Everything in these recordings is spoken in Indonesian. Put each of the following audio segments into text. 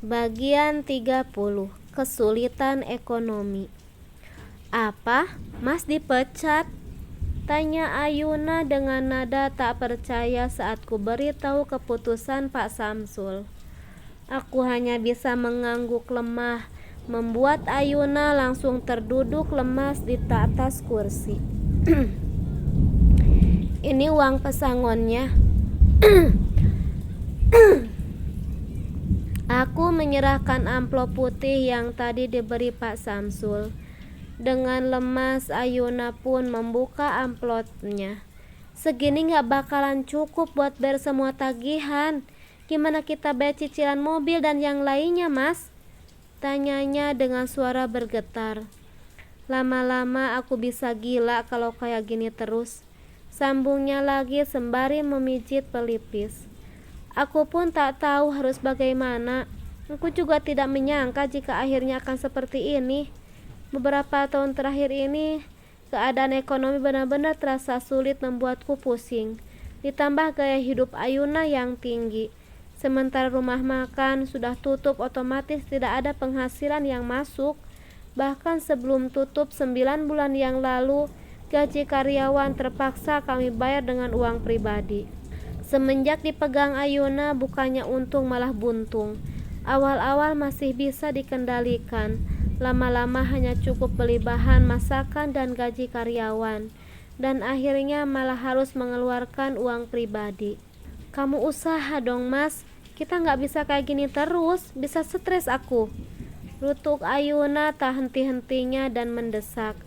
Bagian 30. Kesulitan ekonomi. Apa? Mas dipecat? Tanya Ayuna dengan nada tak percaya saat ku beritahu keputusan Pak Samsul. Aku hanya bisa mengangguk lemah, membuat Ayuna langsung terduduk lemas di atas kursi. Ini uang pesangonnya. Aku menyerahkan amplop putih yang tadi diberi Pak Samsul. Dengan lemas Ayuna pun membuka amplopnya. Segini gak bakalan cukup buat bayar semua tagihan. Gimana kita bayar cicilan mobil dan yang lainnya, Mas? Tanyanya dengan suara bergetar. Lama-lama aku bisa gila kalau kayak gini terus. Sambungnya lagi sembari memijit pelipis. Aku pun tak tahu harus bagaimana. Aku juga tidak menyangka jika akhirnya akan seperti ini. Beberapa tahun terakhir ini, keadaan ekonomi benar-benar terasa sulit membuatku pusing. Ditambah gaya hidup Ayuna yang tinggi. Sementara rumah makan sudah tutup, otomatis tidak ada penghasilan yang masuk. Bahkan sebelum tutup 9 bulan yang lalu, gaji karyawan terpaksa kami bayar dengan uang pribadi. Semenjak dipegang Ayuna, bukannya untung malah buntung. Awal-awal masih bisa dikendalikan. Lama-lama hanya cukup beli bahan masakan dan gaji karyawan. Dan akhirnya malah harus mengeluarkan uang pribadi. Kamu usaha dong, Mas. Kita gak bisa kayak gini terus. Bisa stres aku. Rutuk Ayuna tak henti-hentinya dan mendesak.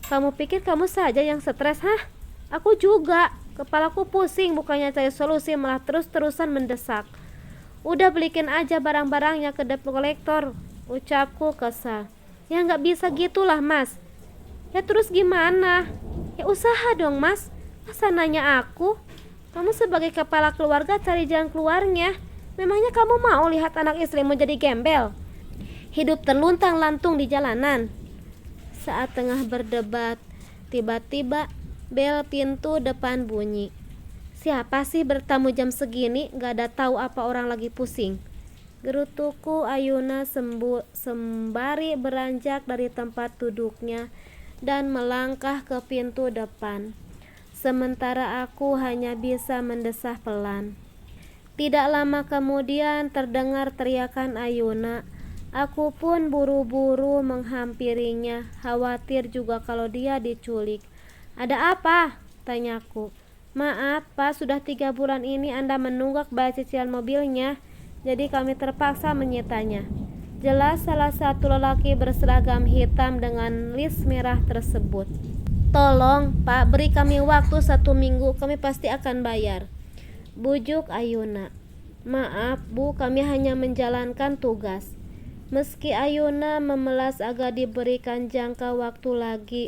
Kamu pikir kamu saja yang stres, hah? Aku juga. Kepalaku pusing, bukannya cari solusi malah terus-terusan mendesak. Udah belikin aja barang-barangnya ke debt collector, ucapku kesal. Ya gak bisa gitulah, Mas. Ya terus gimana? Ya usaha dong, Mas. Masa nanya aku? Kamu sebagai kepala keluarga cari jalan keluarnya. Memangnya kamu mau lihat anak istrimu jadi gembel? Hidup terluntang-lantung di jalanan. Saat tengah berdebat, tiba-tiba bel pintu depan bunyi. Siapa sih bertamu jam segini? Gak ada tahu apa orang lagi pusing. Gerutuku Ayuna sembari beranjak dari tempat duduknya dan melangkah ke pintu depan. Sementara aku hanya bisa mendesah pelan. Tidak lama kemudian terdengar teriakan Ayuna. Aku pun buru-buru menghampirinya, khawatir juga kalau dia diculik. Ada apa? Tanyaku. Maaf Pak, sudah 3 bulan ini Anda menunggak bayar cicilan mobilnya, jadi kami terpaksa menyitanya. Jelas salah satu lelaki berseragam hitam dengan list merah tersebut. Tolong Pak, beri kami waktu 1 minggu, kami pasti akan bayar, bujuk Ayuna. Maaf Bu, kami hanya menjalankan tugas. Meski Ayuna memelas agar diberikan jangka waktu lagi,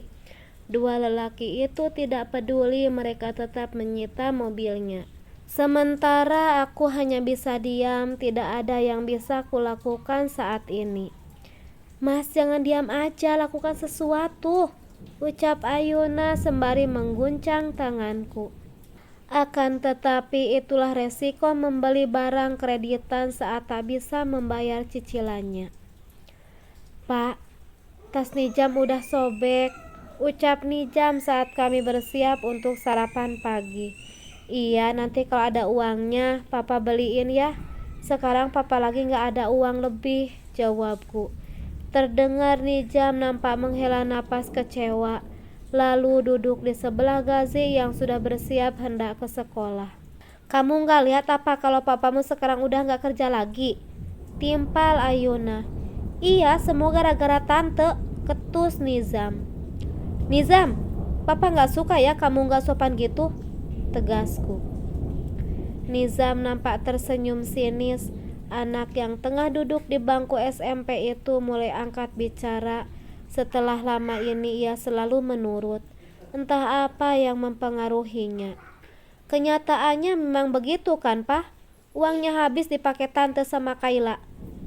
dua lelaki itu tidak peduli, mereka tetap menyita mobilnya. Sementara aku hanya bisa diam, tidak ada yang bisa kulakukan saat ini. Mas, jangan diam aja, lakukan sesuatu, ucap Ayuna sembari mengguncang tanganku. Akan tetapi itulah resiko membeli barang kreditan saat tak bisa membayar cicilannya. Pak, tas Nijam udah sobek, ucap Nijam saat kami bersiap untuk sarapan pagi. Iya, nanti kalau ada uangnya Papa beliin ya. Sekarang Papa lagi gak ada uang lebih, jawabku. Terdengar Nijam nampak menghela napas kecewa, lalu duduk di sebelah Gazi yang sudah bersiap hendak ke sekolah. Kamu gak lihat apa kalau papamu sekarang udah gak kerja lagi? Timpal Ayuna. Iya, semua gara-gara tante, ketus Nizam. Nizam, Papa gak suka ya kamu gak sopan gitu, tegasku. Nizam nampak tersenyum sinis. Anak yang tengah duduk di bangku SMP itu mulai angkat bicara. Setelah lama ini ia selalu menurut. Entah apa yang mempengaruhinya. Kenyataannya memang begitu kan, Pak? Uangnya habis dipakai tante sama Kayla,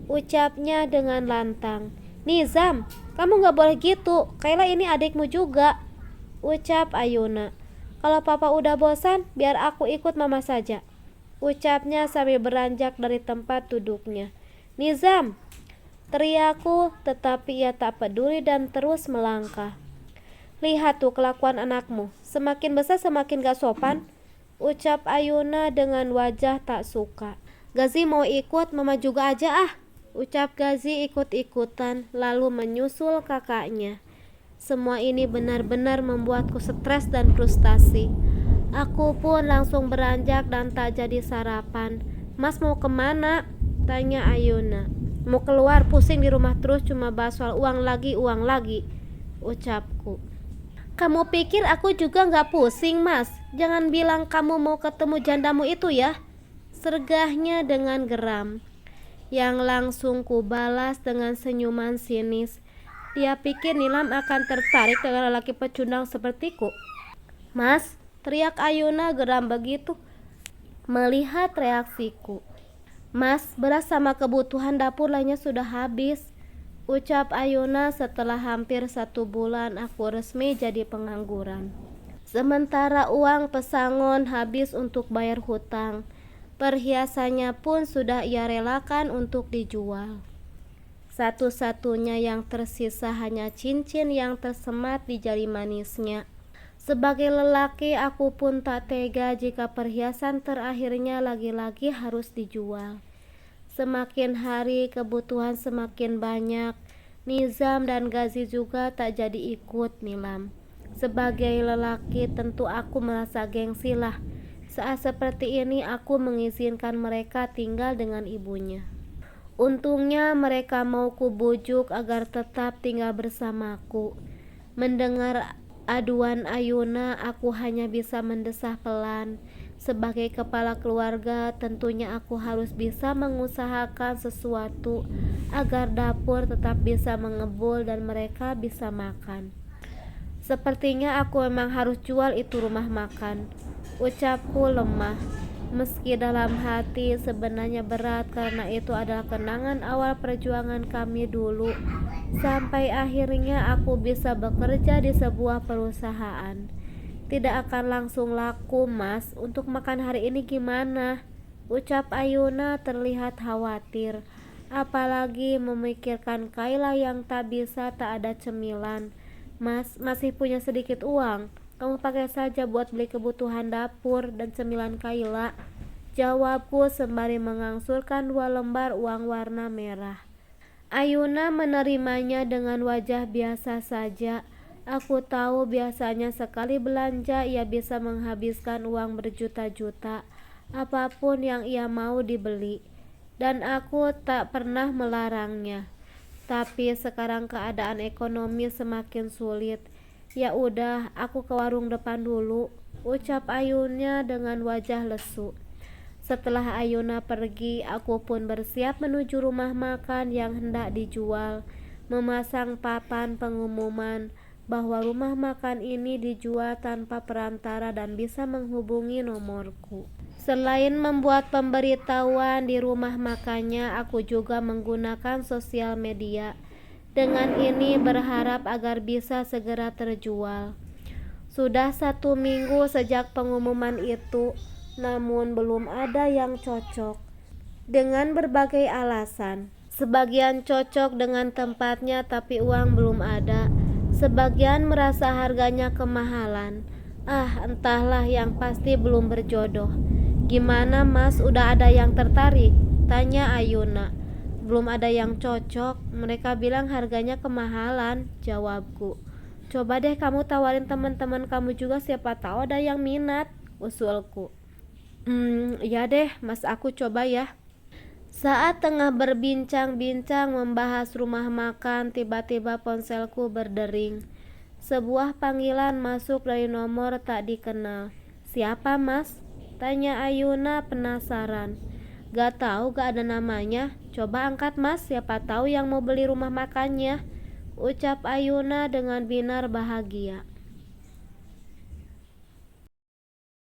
ucapnya dengan lantang. Nizam, kamu gak boleh gitu. Kayla ini adikmu juga, ucap Ayuna. Kalau Papa udah bosan, biar aku ikut Mama saja, ucapnya sambil beranjak dari tempat duduknya. "Nizam!" teriakku, tetapi ia tak peduli dan terus melangkah. "Lihat tuh kelakuan anakmu, semakin besar semakin gak sopan," ucap Ayuna dengan wajah tak suka. "Gazi mau ikut, mama juga aja ah," ucap Gazi ikut-ikutan lalu menyusul kakaknya. Semua ini benar-benar membuatku stres dan frustasi. Aku pun langsung beranjak dan tak jadi sarapan. "Mas mau kemana?" tanya Ayuna. "Mau keluar, pusing di rumah terus cuma bahas soal uang lagi, ucapku. "Kamu pikir aku juga gak pusing, Mas? Jangan bilang kamu mau ketemu jandamu itu ya," sergahnya dengan geram. Yang langsung ku balas dengan senyuman sinis. Dia pikir Nilam akan tertarik dengan lelaki pecundang sepertiku. "Mas!" teriak Ayuna geram begitu melihat reaksiku. "Mas, beras sama kebutuhan dapur lainnya sudah habis," ucap Ayuna setelah hampir 1 bulan aku resmi jadi pengangguran. Sementara uang pesangon habis untuk bayar hutang. Perhiasannya pun sudah ia relakan untuk dijual. Satu-satunya yang tersisa hanya cincin yang tersemat di jari manisnya. Sebagai lelaki, aku pun tak tega jika perhiasan terakhirnya lagi-lagi harus dijual. Semakin hari kebutuhan semakin banyak. Nizam dan Gazi juga tak jadi ikut Nilam. Sebagai lelaki tentu aku merasa gengsi lah. Saat seperti ini aku mengizinkan mereka tinggal dengan ibunya. Untungnya mereka mau kubujuk agar tetap tinggal bersamaku. Mendengar aduan Ayuna, aku hanya bisa mendesah pelan. Sebagai kepala keluarga, tentunya aku harus bisa mengusahakan sesuatu agar dapur tetap bisa mengebul dan mereka bisa makan. "Sepertinya aku memang harus jual itu rumah makan," ucapku lemah. Meski dalam hati sebenarnya berat karena itu adalah kenangan awal perjuangan kami dulu. Sampai akhirnya aku bisa bekerja di sebuah perusahaan. "Tidak akan langsung laku, Mas. Untuk makan hari ini gimana?" ucap Ayuna terlihat khawatir. Apalagi memikirkan Kayla yang tak bisa tak ada cemilan. "Mas, masih punya sedikit uang. Kamu pakai saja buat beli kebutuhan dapur dan cemilan Kayla," jawabku sembari mengangsurkan 2 lembar uang warna merah. Ayuna menerimanya dengan wajah biasa saja. Aku tahu biasanya sekali belanja ia bisa menghabiskan uang berjuta-juta, apapun yang ia mau dibeli, dan aku tak pernah melarangnya. Tapi sekarang keadaan ekonomi semakin sulit. "Ya udah, aku ke warung depan dulu," ucap Ayuna dengan wajah lesu. Setelah Ayuna pergi, aku pun bersiap menuju rumah makan yang hendak dijual, memasang papan pengumuman bahwa rumah makan ini dijual tanpa perantara dan bisa menghubungi nomorku. Selain membuat pemberitahuan di rumah makannya, aku juga menggunakan sosial media. Dengan ini berharap agar bisa segera terjual. Sudah 1 minggu sejak pengumuman itu, namun belum ada yang cocok. Dengan berbagai alasan, sebagian cocok dengan tempatnya tapi uang belum ada. Sebagian merasa harganya kemahalan. Entahlah, yang pasti belum berjodoh. "Gimana, Mas, udah ada yang tertarik?" tanya Ayuna. "Belum ada yang cocok, mereka bilang harganya kemahalan," jawabku. "Coba deh kamu tawarin teman-teman kamu juga, siapa tahu ada yang minat," usulku. Ya deh Mas, aku coba ya." Saat tengah berbincang-bincang membahas rumah makan, tiba-tiba ponselku berdering. Sebuah panggilan masuk dari nomor tak dikenal. "Siapa, Mas?" tanya Ayuna penasaran. "Gak tahu, gak ada namanya. Coba angkat, Mas, siapa tahu yang mau beli rumah makannya," ucap Ayuna dengan binar bahagia.